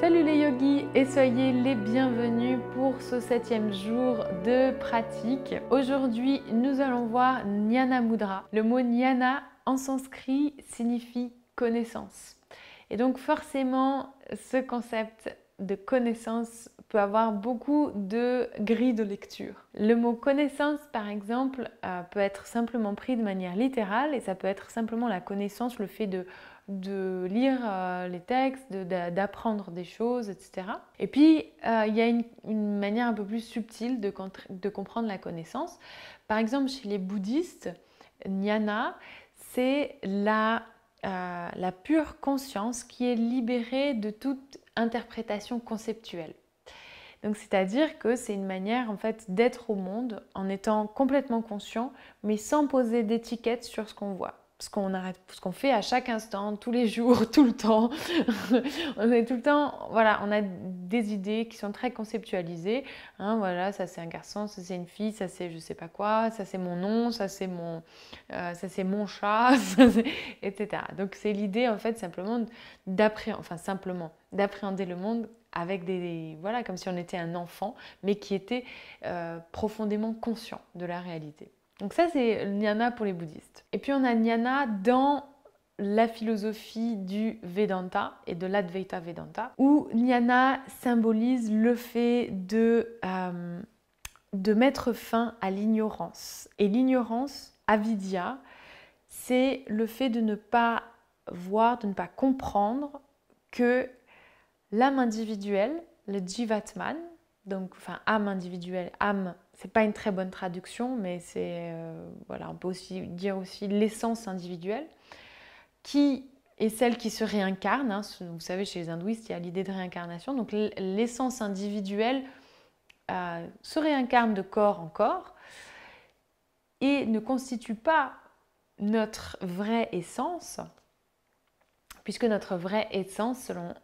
Salut les yogis et soyez les bienvenus pour ce 7e jour de pratique. Aujourd'hui, nous allons voir Jnana Mudra. Le mot Jnana en sanskrit signifie connaissance. Et donc forcément, ce concept de connaissance peut avoir beaucoup de grilles de lecture. Le mot connaissance, par exemple, peut être simplement pris de manière littérale et ça peut être simplement la connaissance, le fait de lire les textes, d'apprendre des choses, etc. Et puis, il y a une manière un peu plus subtile de comprendre la connaissance. Par exemple, chez les bouddhistes, Jnana, c'est la pure conscience qui est libérée de toute interprétation conceptuelle. Donc, c'est-à-dire que c'est une manière en fait d'être au monde en étant complètement conscient, mais sans poser d'étiquette sur ce qu'on voit. Ce qu'on fait à chaque instant, tous les jours, tout le temps. On est tout le temps, voilà, on a des idées qui sont très conceptualisées. Hein, voilà, ça c'est un garçon, ça c'est une fille, ça c'est je sais pas quoi, ça c'est mon nom, ça c'est mon chat, etc. Donc c'est l'idée en fait simplement d'appréhender le monde avec voilà, comme si on était un enfant, mais qui était profondément conscient de la réalité. Donc ça, c'est Jnana pour les bouddhistes. Et puis on a Jnana dans la philosophie du Vedanta et de l'Advaita Vedanta, où Jnana symbolise le fait de mettre fin à l'ignorance. Et l'ignorance, avidya, c'est le fait de ne pas voir, de ne pas comprendre que l'âme individuelle, le jivatman, donc âme individuelle, âme, c'est pas une très bonne traduction, mais c'est voilà, on peut aussi dire aussi l'essence individuelle, qui est celle qui se réincarne. Hein. Vous savez, chez les hindouistes, il y a l'idée de réincarnation. Donc l'essence individuelle se réincarne de corps en corps et ne constitue pas notre vraie essence, puisque notre vraie essence, selon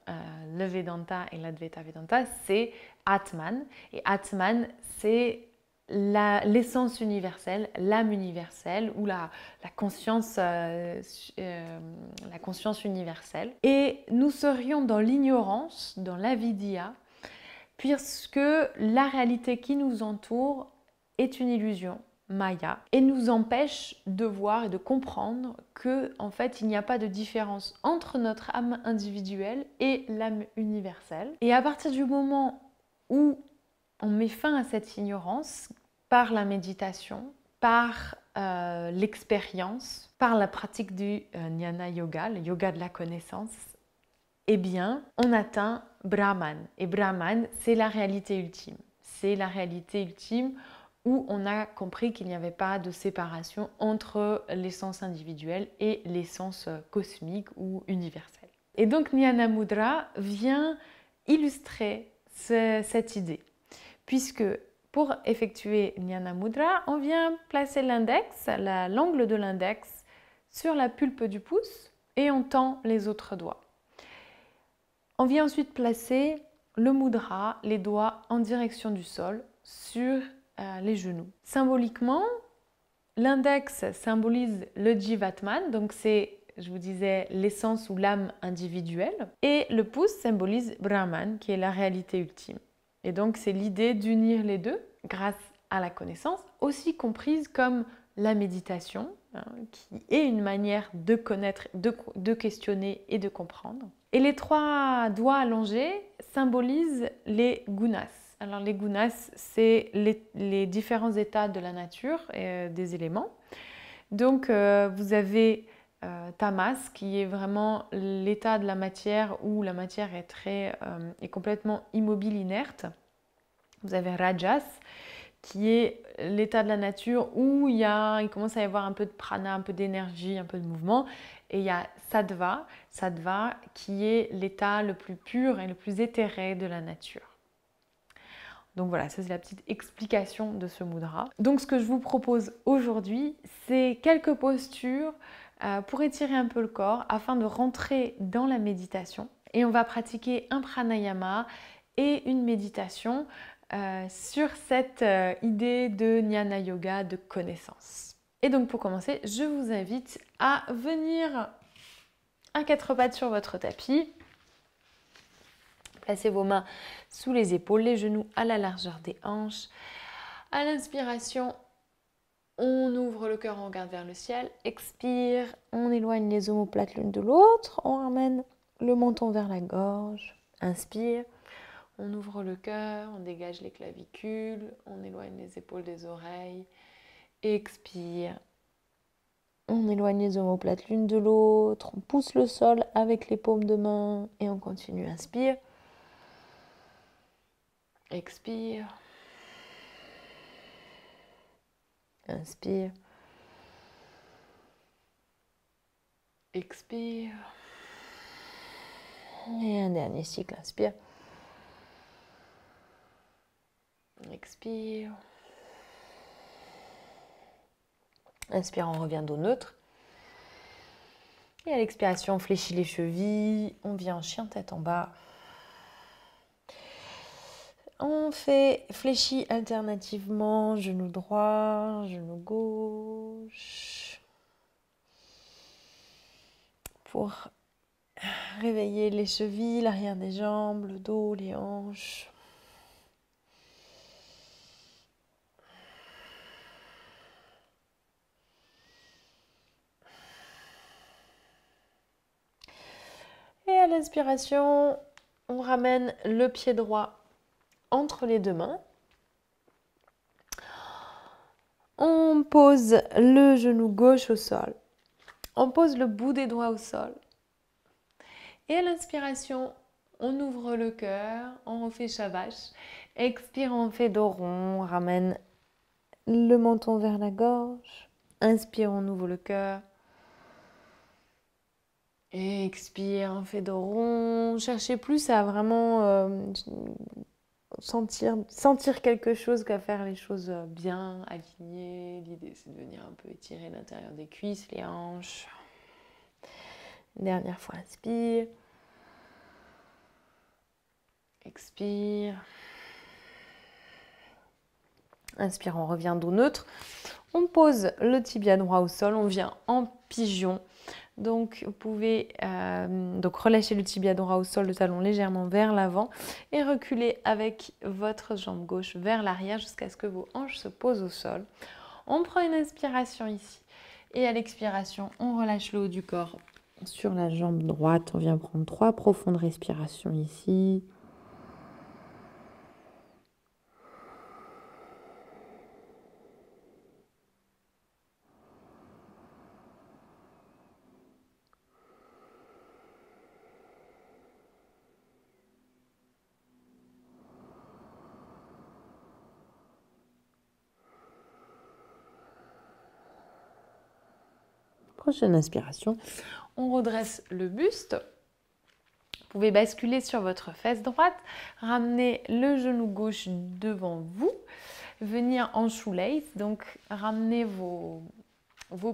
le Vedanta et l'Advaita Vedanta, c'est Atman. Et Atman, c'est l'essence universelle, l'âme universelle ou la conscience universelle. Et nous serions dans l'ignorance, dans l'avidya, puisque la réalité qui nous entoure est une illusion, Maya, et nous empêche de voir et de comprendre que, en fait, il n'y a pas de différence entre notre âme individuelle et l'âme universelle. Et à partir du moment où on met fin à cette ignorance par la méditation, par l'expérience, par la pratique du Jnana Yoga, le yoga de la connaissance, eh bien, on atteint Brahman. Et Brahman, c'est la réalité ultime. C'est la réalité ultime où on a compris qu'il n'y avait pas de séparation entre l'essence individuelle et l'essence cosmique ou universelle. Et donc Jnana Mudra vient illustrer cette idée, puisque pour effectuer Jnana Mudra, on vient placer l'index, l'angle de l'index, sur la pulpe du pouce et on tend les autres doigts. On vient ensuite placer le mudra, les doigts en direction du sol, sur les genoux. Symboliquement, l'index symbolise le jivatman, donc c'est, je vous disais, l'essence ou l'âme individuelle, et le pouce symbolise Brahman, qui est la réalité ultime. Et donc c'est l'idée d'unir les deux grâce à la connaissance, aussi comprise comme la méditation, hein, qui est une manière de connaître, de questionner et de comprendre. Et les 3 doigts allongés symbolisent les gunas. Alors les gunas, c'est les différents états de la nature et des éléments. Donc vous avez tamas, qui est vraiment l'état de la matière où la matière est complètement immobile, inerte. Vous avez rajas, qui est l'état de la nature où il commence à y avoir un peu de prana, un peu d'énergie, un peu de mouvement. Et il y a sattva qui est l'état le plus pur et le plus éthéré de la nature. Donc voilà, ça c'est la petite explication de ce mudra. Donc ce que je vous propose aujourd'hui, c'est quelques postures pour étirer un peu le corps afin de rentrer dans la méditation. Et on va pratiquer un pranayama et une méditation sur cette idée de Jnana Yoga de connaissance. Et donc pour commencer, je vous invite à venir à 4 pattes sur votre tapis. Placez vos mains sous les épaules, les genoux à la largeur des hanches. À l'inspiration, on ouvre le cœur, on regarde vers le ciel. Expire, on éloigne les omoplates l'une de l'autre. On ramène le menton vers la gorge. Inspire, on ouvre le cœur, on dégage les clavicules, on éloigne les épaules des oreilles. Expire, on éloigne les omoplates l'une de l'autre. On pousse le sol avec les paumes de main et on continue. Inspire. Expire. Inspire. Expire. Et un dernier cycle, inspire. Expire. Inspire, on revient dos neutre. Et à l'expiration, on fléchit les chevilles. On vient en chien tête en bas. On fait fléchis alternativement, genou droit, genou gauche. Pour réveiller les chevilles, l'arrière des jambes, le dos, les hanches. Et à l'inspiration, on ramène le pied droit entre les deux mains. On pose le genou gauche au sol. On pose le bout des doigts au sol. Et à l'inspiration, on ouvre le cœur, on refait Shavash. Expire, on fait dos rond, on ramène le menton vers la gorge. Inspire, on ouvre le cœur. Et expire, on fait dos rond. Cherchez plus à vraiment sentir quelque chose qu'à faire les choses bien alignées. L'idée, c'est de venir un peu étirer l'intérieur des cuisses, les hanches. Dernière fois, inspire. Expire. Inspire, on revient dos neutre. On pose le tibia droit au sol, on vient en pigeon. Donc, vous pouvez relâcher le tibia droit au sol, le talon légèrement vers l'avant et reculer avec votre jambe gauche vers l'arrière jusqu'à ce que vos hanches se posent au sol. On prend une inspiration ici et à l'expiration, on relâche le haut du corps sur la jambe droite. On vient prendre 3 profondes respirations ici. Prochaine inspiration, on redresse le buste. Vous pouvez basculer sur votre fesse droite, ramener le genou gauche devant vous, venir en shoelace, donc ramener vos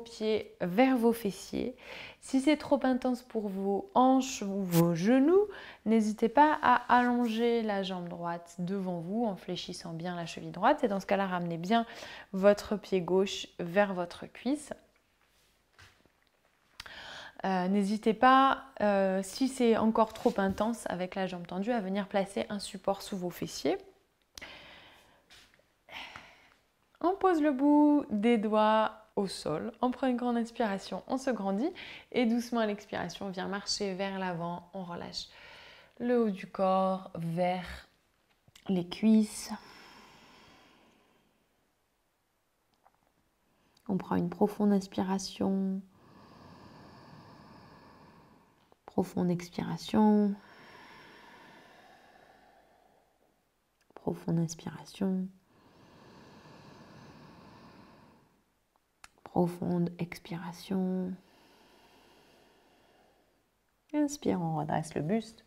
pieds vers vos fessiers. Si c'est trop intense pour vos hanches ou vos genoux, n'hésitez pas à allonger la jambe droite devant vous en fléchissant bien la cheville droite. Et dans ce cas-là, ramenez bien votre pied gauche vers votre cuisse. N'hésitez pas, si c'est encore trop intense avec la jambe tendue, à venir placer un support sous vos fessiers. On pose le bout des doigts au sol, on prend une grande inspiration, on se grandit et doucement à l'expiration, on vient marcher vers l'avant, on relâche le haut du corps vers les cuisses. On prend une profonde inspiration. Profonde expiration. Profonde inspiration. Profonde expiration. Inspire, on redresse le buste.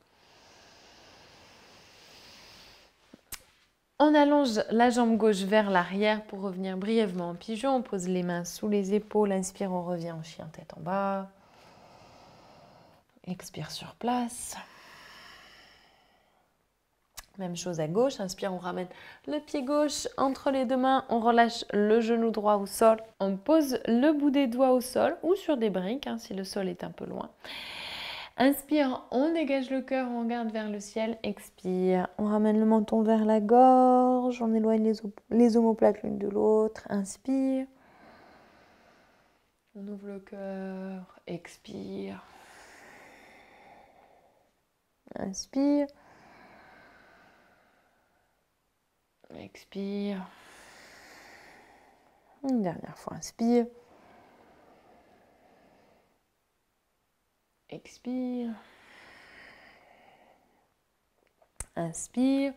On allonge la jambe gauche vers l'arrière pour revenir brièvement en pigeon. On pose les mains sous les épaules. Inspire, on revient en chien tête en bas. Expire sur place. Même chose à gauche. Inspire, on ramène le pied gauche entre les deux mains. On relâche le genou droit au sol. On pose le bout des doigts au sol ou sur des briques si le sol est un peu loin. Inspire, on dégage le cœur, on regarde vers le ciel. Expire, on ramène le menton vers la gorge, on éloigne les omoplates l'une de l'autre. Inspire. On ouvre le cœur, expire. Inspire. Expire. Une dernière fois, inspire. Expire. Inspire.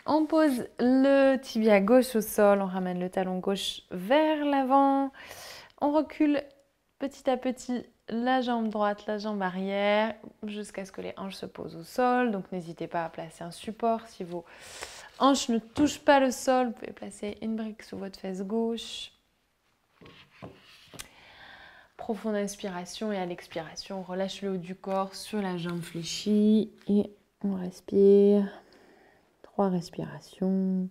On pose le tibia gauche au sol, on ramène le talon gauche vers l'avant. On recule petit à petit la jambe droite, la jambe arrière, jusqu'à ce que les hanches se posent au sol. Donc n'hésitez pas à placer un support. Si vos hanches ne touchent pas le sol, vous pouvez placer une brique sous votre fesse gauche. Profonde inspiration et à l'expiration, on relâche le haut du corps sur la jambe fléchie et on respire. 3 respirations.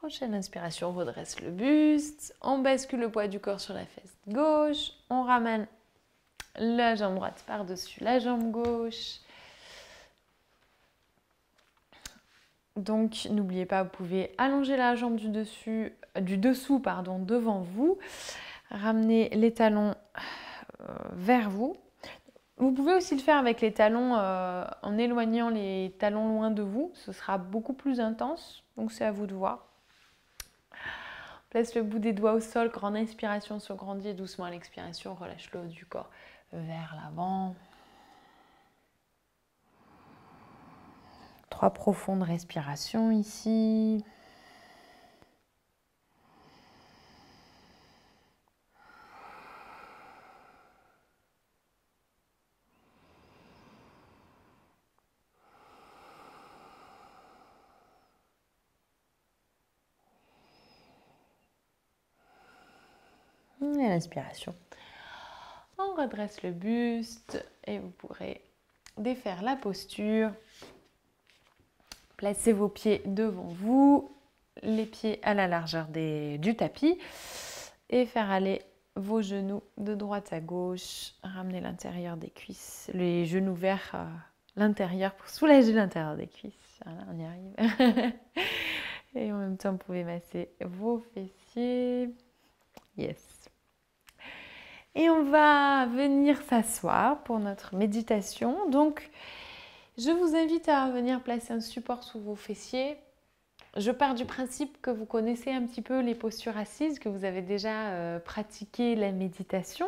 Prochaine inspiration, on redresse le buste, on bascule le poids du corps sur la fesse gauche, on ramène la jambe droite par-dessus la jambe gauche. Donc n'oubliez pas, vous pouvez allonger la jambe du dessous devant vous, ramener les talons vers vous. Vous pouvez aussi le faire avec les talons en éloignant les talons loin de vous, ce sera beaucoup plus intense, donc c'est à vous de voir. Place le bout des doigts au sol, grande inspiration, se grandit doucement à l'expiration, relâche le haut du corps vers l'avant. 3 profondes respirations ici. Et l'inspiration. On redresse le buste et vous pourrez défaire la posture. Placez vos pieds devant vous, les pieds à la largeur du tapis et faire aller vos genoux de droite à gauche. Ramenez l'intérieur des cuisses, les genoux vers l'intérieur pour soulager l'intérieur des cuisses. Voilà, on y arrive. Et en même temps, vous pouvez masser vos fessiers. Yes. Et on va venir s'asseoir pour notre méditation. Donc, je vous invite à venir placer un support sous vos fessiers. Je pars du principe que vous connaissez un petit peu les postures assises, que vous avez déjà pratiqué la méditation.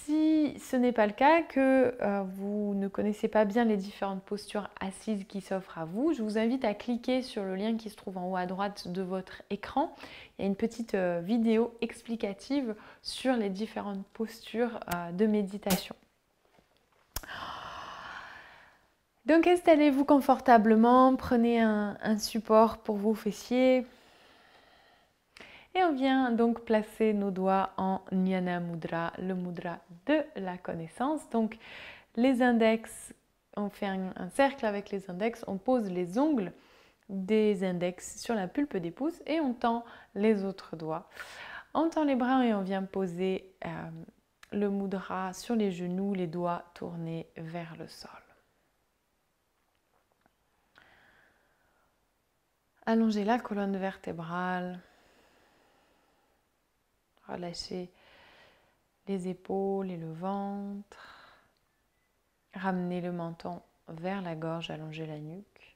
Si ce n'est pas le cas, que vous ne connaissez pas bien les différentes postures assises qui s'offrent à vous, je vous invite à cliquer sur le lien qui se trouve en haut à droite de votre écran. Il y a une petite vidéo explicative sur les différentes postures de méditation. Donc installez-vous confortablement, prenez un support pour vos fessiers. Et on vient donc placer nos doigts en Jnana Mudra, le mudra de la connaissance. Donc les index, on fait un cercle avec les index, on pose les ongles des index sur la pulpe des pouces et on tend les autres doigts. On tend les bras et on vient poser le mudra sur les genoux, les doigts tournés vers le sol. Allongez la colonne vertébrale. Relâchez les épaules et le ventre. Ramenez le menton vers la gorge, allongez la nuque.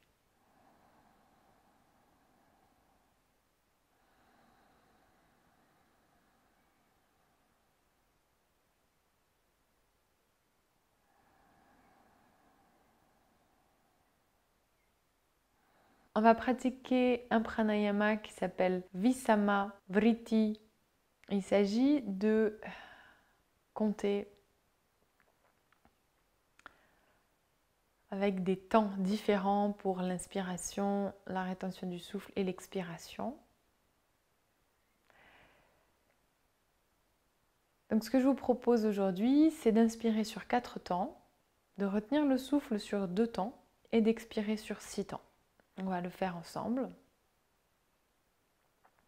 On va pratiquer un pranayama qui s'appelle Visama Vritti. Il s'agit de compter avec des temps différents pour l'inspiration, la rétention du souffle et l'expiration. Donc ce que je vous propose aujourd'hui, c'est d'inspirer sur 4 temps, de retenir le souffle sur 2 temps et d'expirer sur 6 temps. On va le faire ensemble.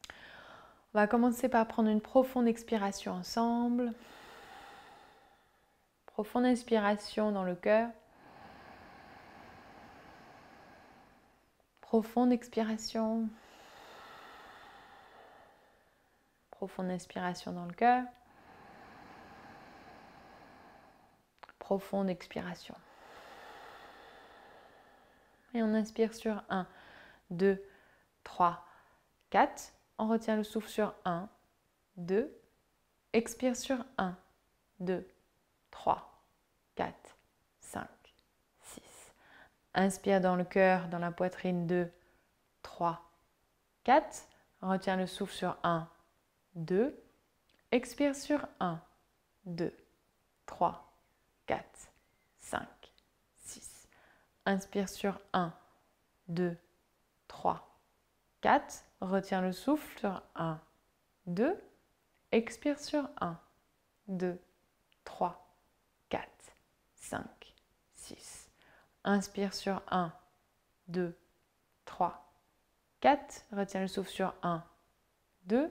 On va commencer par prendre une profonde expiration ensemble. Profonde inspiration dans le cœur. Profonde expiration. Profonde inspiration dans le cœur. Profonde expiration. Et on inspire sur 1, 2, 3, 4. On retient le souffle sur 1, 2. Expire sur 1, 2, 3, 4, 5, 6. Inspire dans le cœur, dans la poitrine, 2, 3, 4. On retient le souffle sur 1, 2. Expire sur 1, 2, 3, 4, 5, 6. Inspire sur 1, 2, 3, 4. Retiens le souffle sur 1, 2. Expire sur 1, 2, 3, 4, 5, 6. Inspire sur 1, 2, 3, 4. Retiens le souffle sur 1, 2.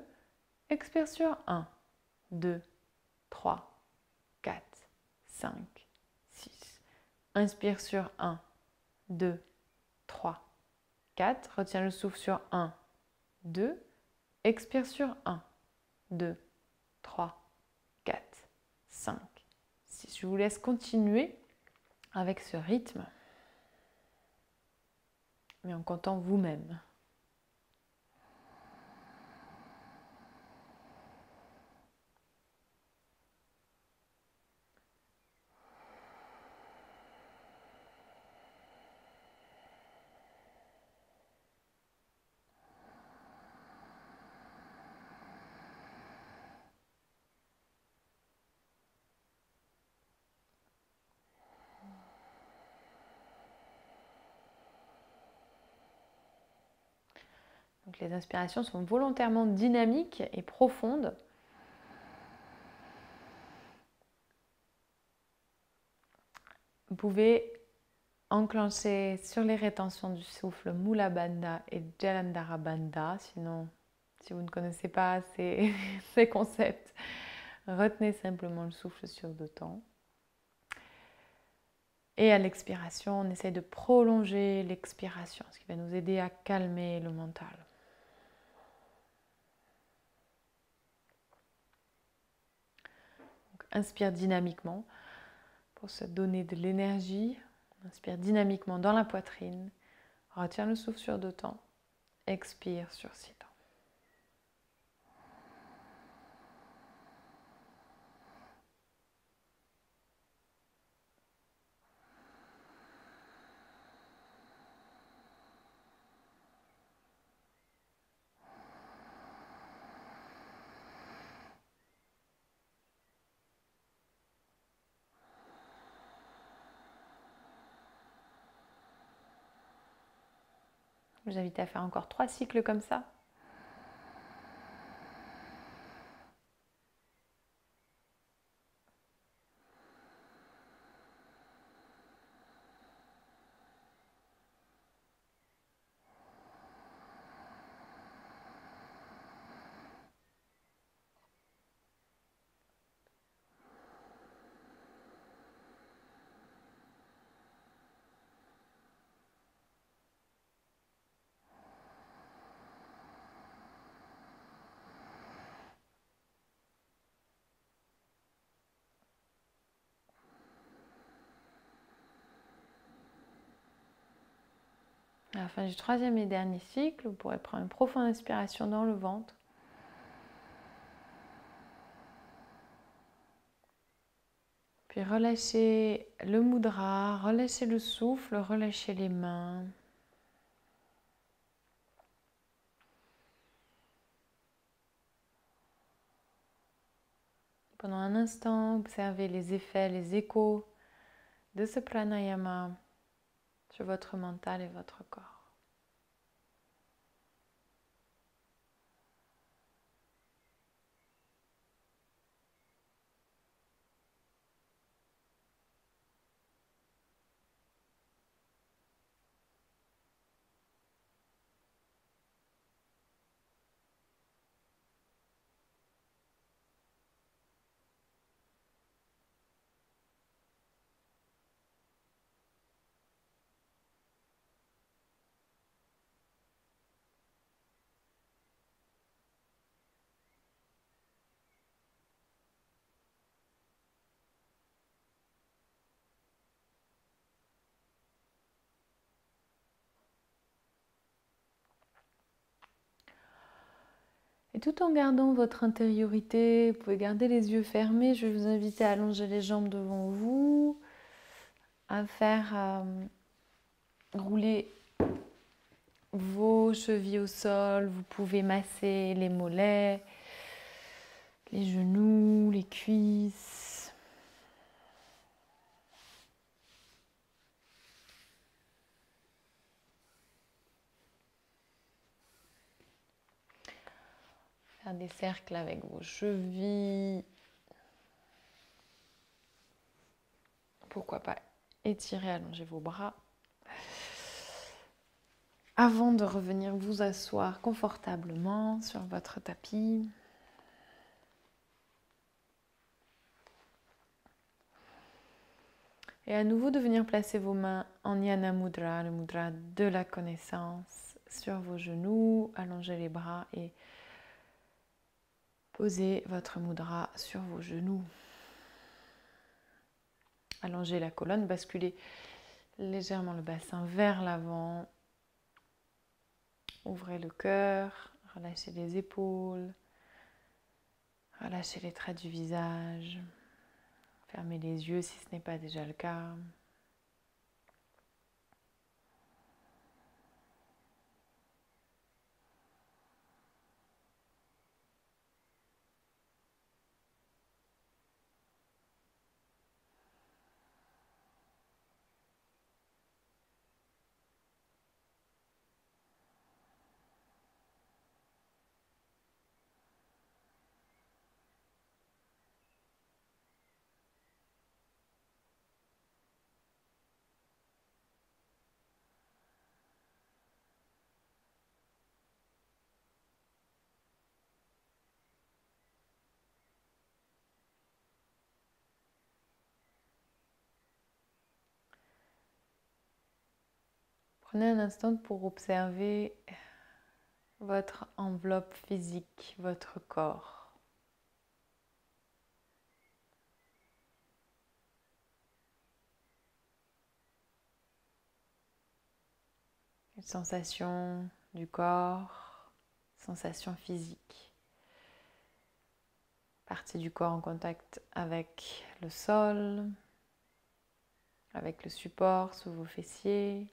Expire sur 1, 2, 3, 4, 5, 6. Inspire sur 1, 2, 3, 4. Retiens le souffle sur 1, 2. Expire sur 1, 2, 3, 4, 5, 6. Je vous laisse continuer avec ce rythme, mais en comptant vous-même. Donc les inspirations sont volontairement dynamiques et profondes. Vous pouvez enclencher sur les rétentions du souffle Mula Bandha et Jalandhara Bandha. Sinon, si vous ne connaissez pas ces concepts, retenez simplement le souffle sur 2 temps. Et à l'expiration, on essaie de prolonger l'expiration, ce qui va nous aider à calmer le mental. Donc, inspire dynamiquement pour se donner de l'énergie. On inspire dynamiquement dans la poitrine. Retiens le souffle sur 2 temps. Expire sur 6 temps. Je vous invite à faire encore 3 cycles comme ça. À la fin du 3e et dernier cycle, vous pourrez prendre une profonde inspiration dans le ventre. Puis relâchez le mudra, relâchez le souffle, relâchez les mains. Pendant un instant, observez les effets, les échos de ce pranayama sur votre mental et votre corps. Et tout en gardant votre intériorité, vous pouvez garder les yeux fermés. Je vais vous inviter à allonger les jambes devant vous, à faire rouler vos chevilles au sol. Vous pouvez masser les mollets, les genoux, les cuisses. Faire des cercles avec vos chevilles. Pourquoi pas étirer, allonger vos bras. Avant de revenir vous asseoir confortablement sur votre tapis. Et à nouveau de venir placer vos mains en Jnana Mudra, le mudra de la connaissance, sur vos genoux, allongez les bras et posez votre mudra sur vos genoux. Allongez la colonne, basculez légèrement le bassin vers l'avant. Ouvrez le cœur, relâchez les épaules, relâchez les traits du visage. Fermez les yeux si ce n'est pas déjà le cas. Prenez un instant pour observer votre enveloppe physique, votre corps. Les sensations du corps, sensations physiques. Partie du corps en contact avec le sol, avec le support sous vos fessiers.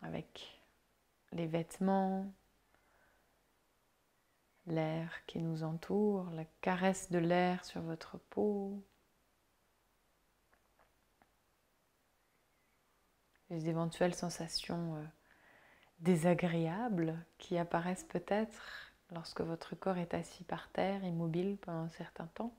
Avec les vêtements, l'air qui nous entoure, la caresse de l'air sur votre peau, les éventuelles sensations désagréables qui apparaissent peut-être lorsque votre corps est assis par terre, immobile pendant un certain temps.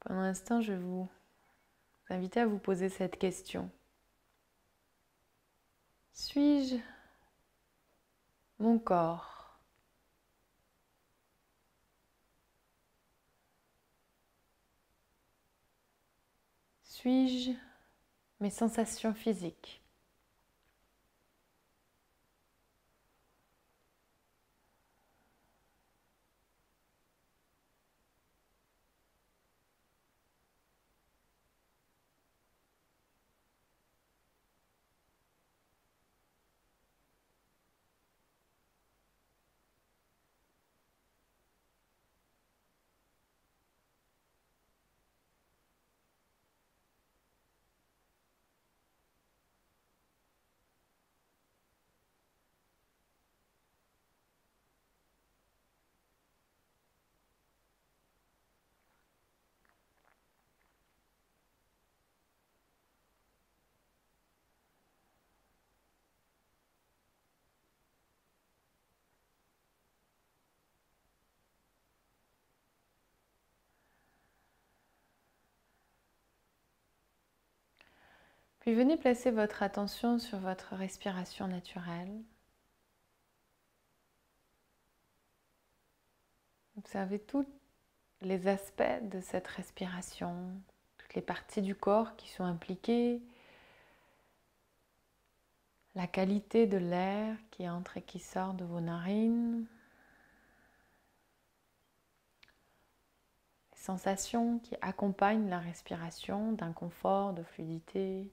Pendant un instant, je vais vous inviter à vous poser cette question. Suis-je mon corps ? Suis-je mes sensations physiques ? Puis venez placer votre attention sur votre respiration naturelle. Observez tous les aspects de cette respiration, toutes les parties du corps qui sont impliquées, la qualité de l'air qui entre et qui sort de vos narines, les sensations qui accompagnent la respiration, d'inconfort, de fluidité.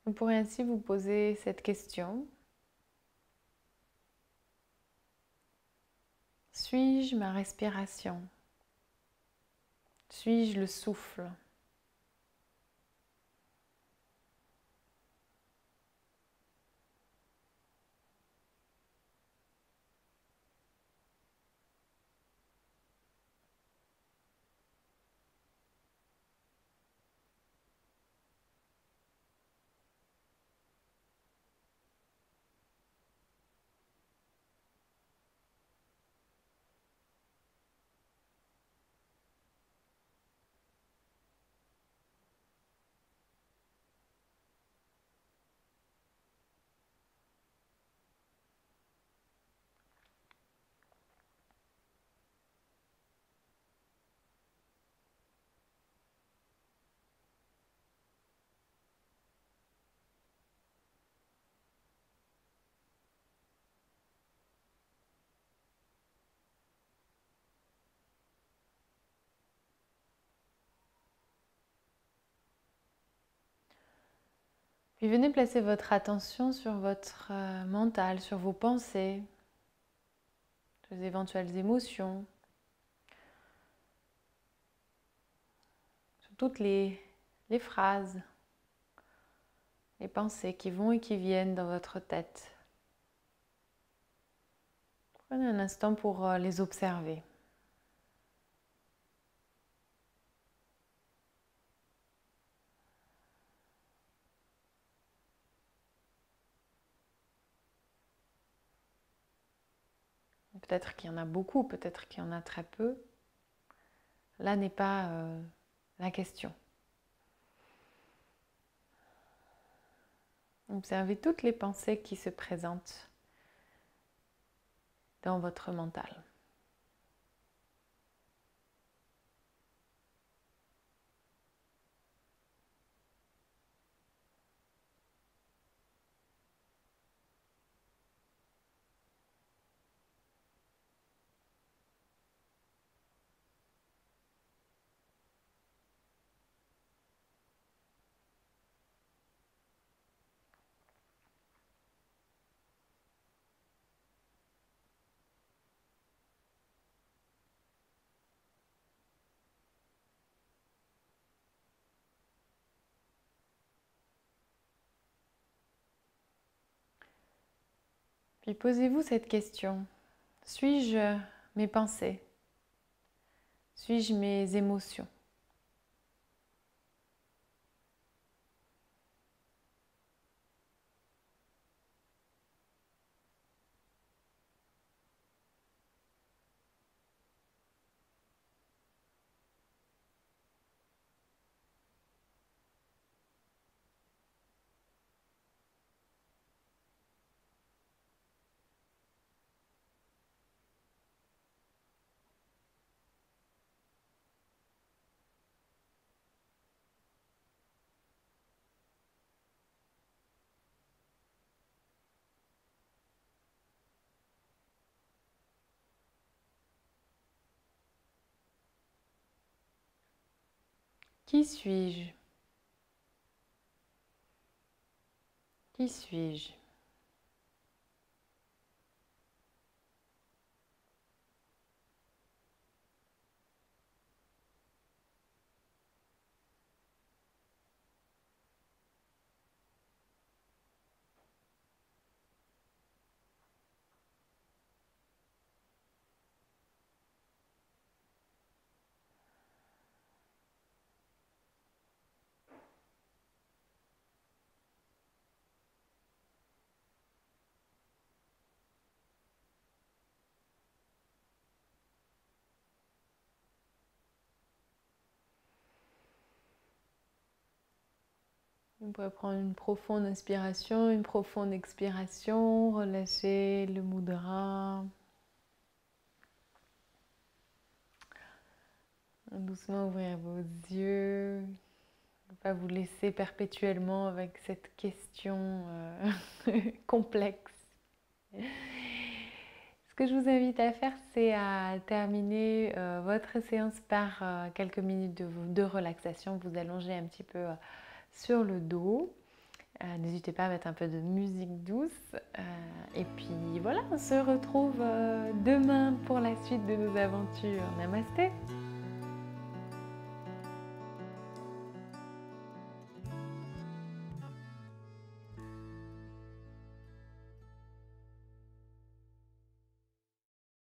Vous pourrez ainsi vous poser cette question. Suis-je ma respiration? Suis-je le souffle? Puis venez placer votre attention sur votre mental, sur vos pensées, sur les éventuelles émotions, sur toutes les phrases, les pensées qui vont et qui viennent dans votre tête. Prenez un instant pour les observer. Peut-être qu'il y en a beaucoup, peut-être qu'il y en a très peu. Là n'est pas la question. Observez toutes les pensées qui se présentent dans votre mental. Puis posez-vous cette question. Suis-je mes pensées? Suis-je mes émotions? Qui suis-je? Qui suis-je? On pourrait prendre une profonde inspiration, une profonde expiration, relâcher le mudra. Doucement ouvrir vos yeux. Ne pas vous laisser perpétuellement avec cette question complexe. Ce que je vous invite à faire, c'est à terminer votre séance par quelques minutes de relaxation. Vous allongez un petit peu sur le dos. N'hésitez pas à mettre un peu de musique douce. Et puis voilà, on se retrouve demain pour la suite de nos aventures. Namasté!